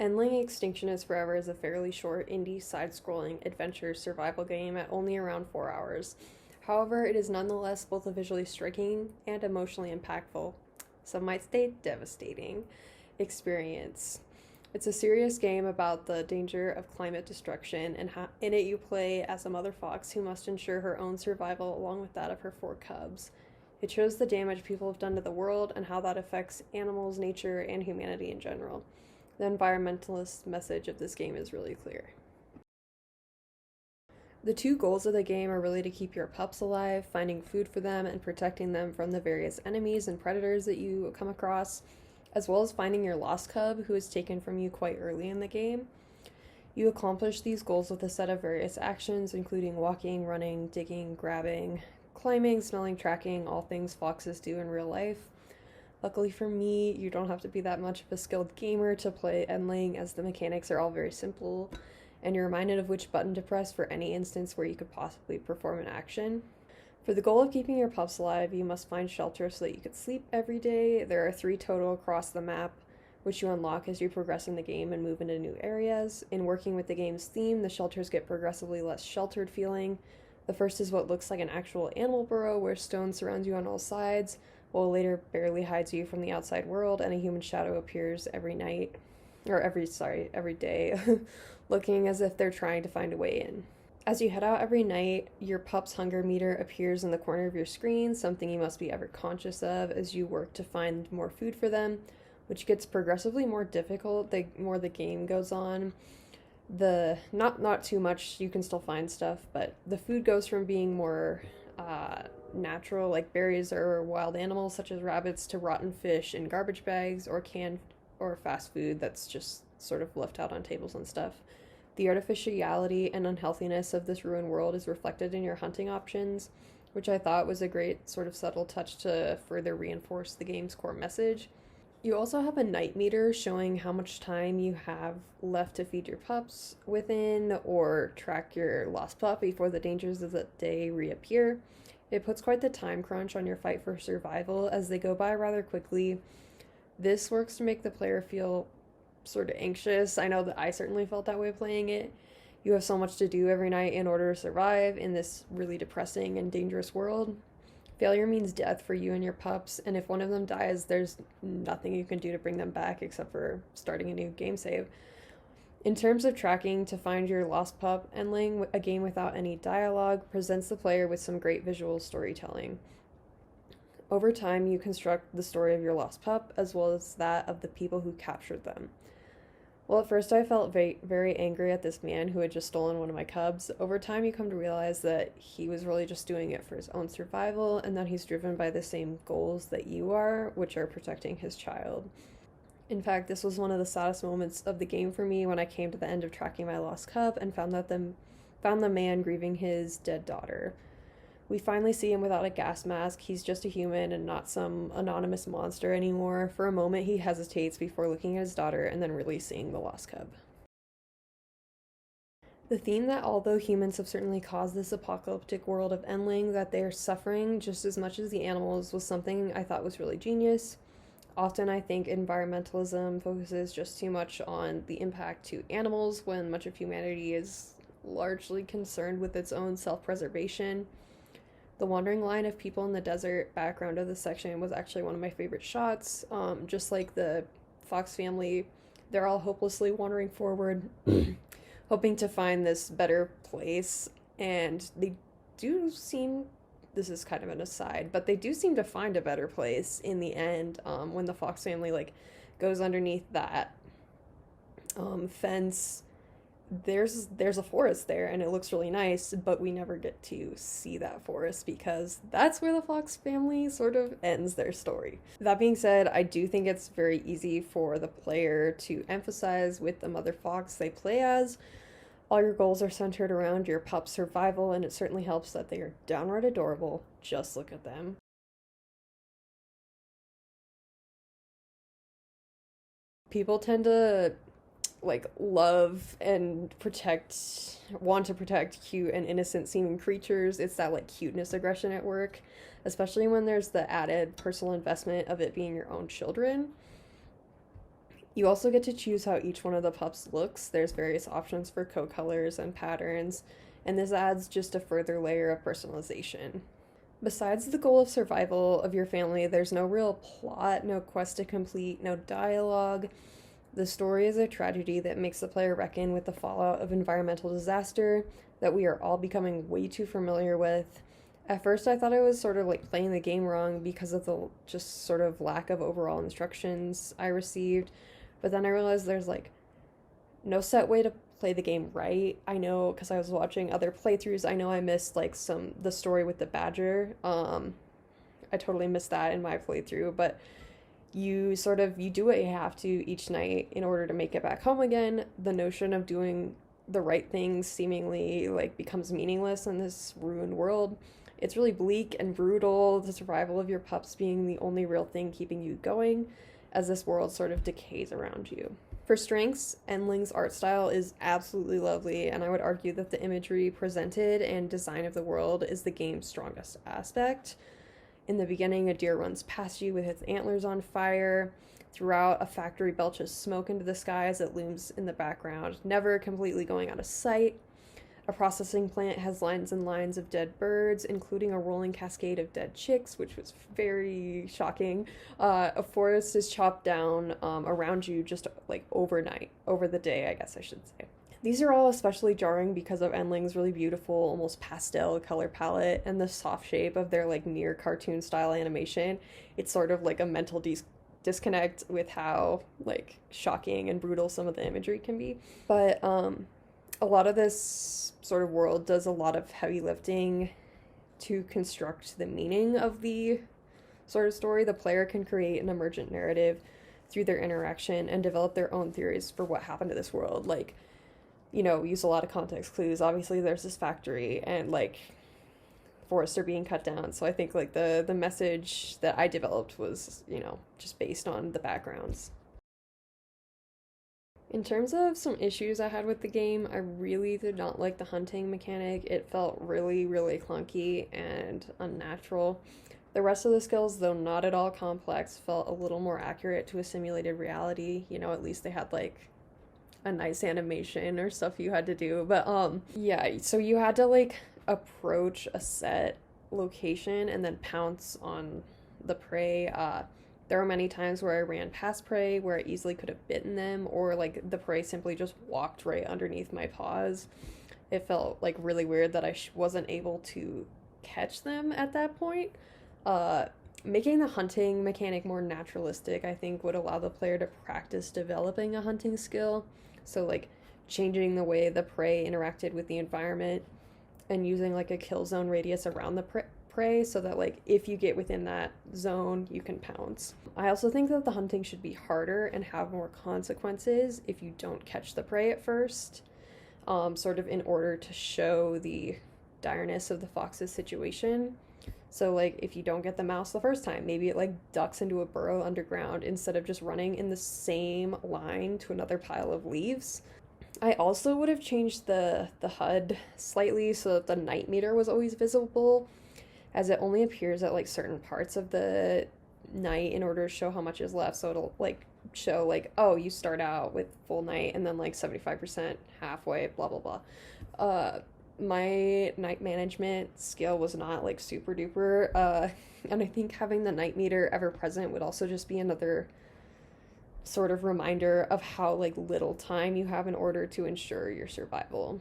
Endling Extinction is Forever is a fairly short indie side-scrolling adventure survival game at only around 4 hours. However, it is nonetheless both a visually striking and emotionally impactful, some might say devastating, experience. It's a serious game about the danger of climate destruction, and in it you play as a mother fox who must ensure her own survival along with that of her 4 cubs. It shows the damage people have done to the world and how that affects animals, nature, and humanity in general. The environmentalist message of this game is really clear. The 2 goals of the game are really to keep your pups alive, finding food for them, and protecting them from the various enemies and predators that you come across, as well as finding your lost cub who is taken from you quite early in the game. You accomplish these goals with a set of various actions, including walking, running, digging, grabbing, climbing, smelling, tracking, all things foxes do in real life. Luckily for me, you don't have to be that much of a skilled gamer to play Endling, as the mechanics are all very simple, and you're reminded of which button to press for any instance where you could possibly perform an action. For the goal of keeping your pups alive, you must find shelter so that you could sleep every day. There are 3 total across the map, which you unlock as you progress in the game and move into new areas. In working with the game's theme, the shelters get progressively less sheltered feeling. The first is what looks like an actual animal burrow where stone surrounds you on all sides, while later barely hides you from the outside world, and a human shadow appears every day, looking as if they're trying to find a way in. As you head out every night, your pup's hunger meter appears in the corner of your screen, something you must be ever conscious of as you work to find more food for them, which gets progressively more difficult the more the game goes on. Not too much, you can still find stuff, but the food goes from being more natural, like berries or wild animals such as rabbits, to rotten fish in garbage bags or canned or fast food that's just sort of left out on tables and stuff. The artificiality and unhealthiness of this ruined world is reflected in your hunting options, which I thought was a great sort of subtle touch to further reinforce the game's core message. You also have a night meter showing how much time you have left to feed your pups within or track your lost pup before the dangers of the day reappear. It puts quite the time crunch on your fight for survival as they go by rather quickly. This works to make the player feel sort of anxious. I know that I certainly felt that way playing it. You have so much to do every night in order to survive in this really depressing and dangerous world. Failure means death for you and your pups, and if one of them dies, there's nothing you can do to bring them back except for starting a new game save. In terms of tracking to find your lost pup, Endling, a game without any dialogue, presents the player with some great visual storytelling. Over time, you construct the story of your lost pup as well as that of the people who captured them. Well, at first I felt very angry at this man who had just stolen one of my cubs. Over time, you come to realize that he was really just doing it for his own survival and that he's driven by the same goals that you are, which are protecting his child. In fact, this was one of the saddest moments of the game for me when I came to the end of tracking my lost cub and found the man grieving his dead daughter. We finally see him without a gas mask. He's just a human and not some anonymous monster anymore. For a moment, he hesitates before looking at his daughter and then releasing the lost cub. The theme that although humans have certainly caused this apocalyptic world of Endling, that they are suffering just as much as the animals, was something I thought was really genius. Often I think environmentalism focuses just too much on the impact to animals when much of humanity is largely concerned with its own self-preservation. The wandering line of people in the desert background of this section was actually one of my favorite shots. Just like the Fox family, they're all hopelessly wandering forward, hoping to find this better place, and they do seem, this is kind of an aside, but they do seem to find a better place in the end, when the Fox family goes underneath that fence. There's a forest there and it looks really nice, but we never get to see that forest because that's where the Fox family sort of ends their story. That being said, I do think it's very easy for the player to emphasize with the mother fox they play as. All your goals are centered around your pup's survival, and it certainly helps that they are downright adorable. Just look at them. People tend to love and want to protect cute and innocent seeming creatures. It's that cuteness aggression at work, especially when there's the added personal investment of it being your own children. You also get to choose how each one of the pups looks. There's various options for coat colors and patterns, and this adds just a further layer of personalization. Besides the goal of survival of your family, there's no real plot, no quest to complete, no dialogue. The story is a tragedy that makes the player reckon with the fallout of environmental disaster that we are all becoming way too familiar with. At first, I thought I was sort of like playing the game wrong because of the just sort of lack of overall instructions I received, but then I realized there's like no set way to play the game right. I know because I was watching other playthroughs, I know I missed like the story with the badger. I totally missed that in my playthrough, but you do what you have to each night in order to make it back home again. The notion of doing the right things seemingly like becomes meaningless in this ruined world. It's really bleak and brutal, the survival of your pups being the only real thing keeping you going as this world sort of decays around you. For strengths, Endling's art style is absolutely lovely, and I would argue that the imagery presented and design of the world is the game's strongest aspect. In the beginning, a deer runs past you with its antlers on fire. Throughout, a factory belches smoke into the sky as it looms in the background, never completely going out of sight. A processing plant has lines and lines of dead birds, including a rolling cascade of dead chicks, which was very shocking. A forest is chopped down around you just like overnight, over the day, I guess I should say. These are all especially jarring because of Endling's really beautiful, almost pastel color palette and the soft shape of their like near cartoon style animation. It's sort of like a mental disconnect with how like shocking and brutal some of the imagery can be. But a lot of this sort of world does a lot of heavy lifting to construct the meaning of the sort of story. The player can create an emergent narrative through their interaction and develop their own theories for what happened to this world. Like, you know, use a lot of context clues. Obviously, there's this factory and like forests are being cut down. So I think like the message that I developed was, you know, just based on the backgrounds. In terms of some issues I had with the game, I really did not like the hunting mechanic. It felt really, really clunky and unnatural. The rest of the skills, though not at all complex, felt a little more accurate to a simulated reality. You know, at least they had like a nice animation or stuff you had to do. But yeah, so you had to like approach a set location and then pounce on the prey. There were many times where I ran past prey where I easily could have bitten them, or like the prey simply just walked right underneath my paws. It felt like really weird that I wasn't able to catch them at that point. Making the hunting mechanic more naturalistic, I think, would allow the player to practice developing a hunting skill. So, like, changing the way the prey interacted with the environment and using, like, a kill zone radius around the prey so that, like, if you get within that zone, you can pounce. I also think that the hunting should be harder and have more consequences if you don't catch the prey at first, sort of in order to show the direness of the fox's situation. So, like, if you don't get the mouse the first time, maybe it, like, ducks into a burrow underground instead of just running in the same line to another pile of leaves. I also would have changed the HUD slightly so that the night meter was always visible, as it only appears at, like, certain parts of the night in order to show how much is left. So it'll, like, show, like, oh, you start out with full night and then, like, 75% halfway, blah, blah, blah. My night management skill was not like super duper, and I think having the night meter ever present would also just be another sort of reminder of how like little time you have in order to ensure your survival.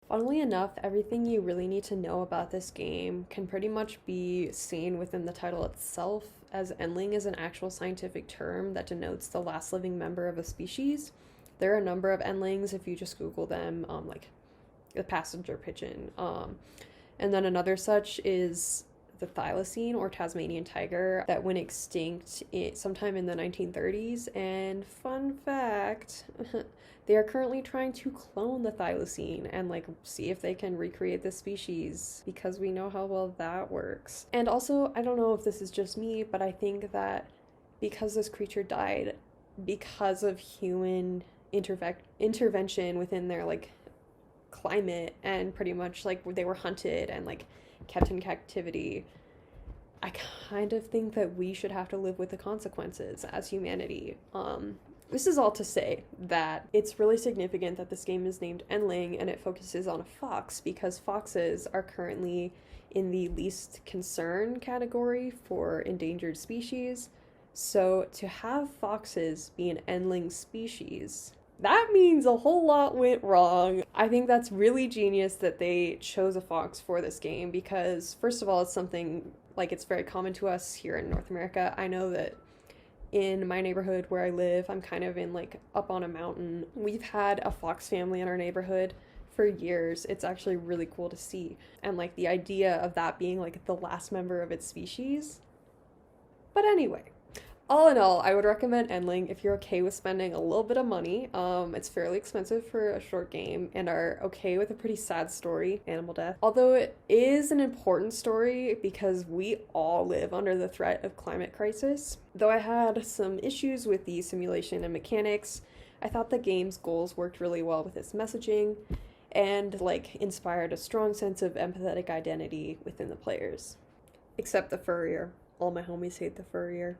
Funnily enough, everything you really need to know about this game can pretty much be seen within the title itself, as Endling is an actual scientific term that denotes the last living member of a species. There are a number of endlings if you just Google them, like the passenger pigeon. And then another such is the thylacine or Tasmanian tiger that went extinct sometime in the 1930s. And fun fact, they are currently trying to clone the thylacine and like see if they can recreate the species because we know how well that works. And also, I don't know if this is just me, but I think that because this creature died because of human intervention within their like climate and pretty much like they were hunted and like kept in captivity, I kind of think that we should have to live with the consequences as humanity. This is all to say that it's really significant that this game is named Endling and it focuses on a fox because foxes are currently in the least concern category for endangered species. So to have foxes be an Endling species, that means a whole lot went wrong. I think that's really genius that they chose a fox for this game because, first of all, it's something like it's very common to us here in North America. I know that in my neighborhood where I live, I'm kind of in like up on a mountain. We've had a fox family in our neighborhood for years. It's actually really cool to see. And like the idea of that being like the last member of its species. But anyway, all in all, I would recommend Endling if you're okay with spending a little bit of money. It's fairly expensive for a short game and are okay with a pretty sad story, animal death. Although it is an important story because we all live under the threat of climate crisis. Though I had some issues with the simulation and mechanics, I thought the game's goals worked really well with its messaging and like inspired a strong sense of empathetic identity within the players. Except the furrier. All my homies hate the furrier.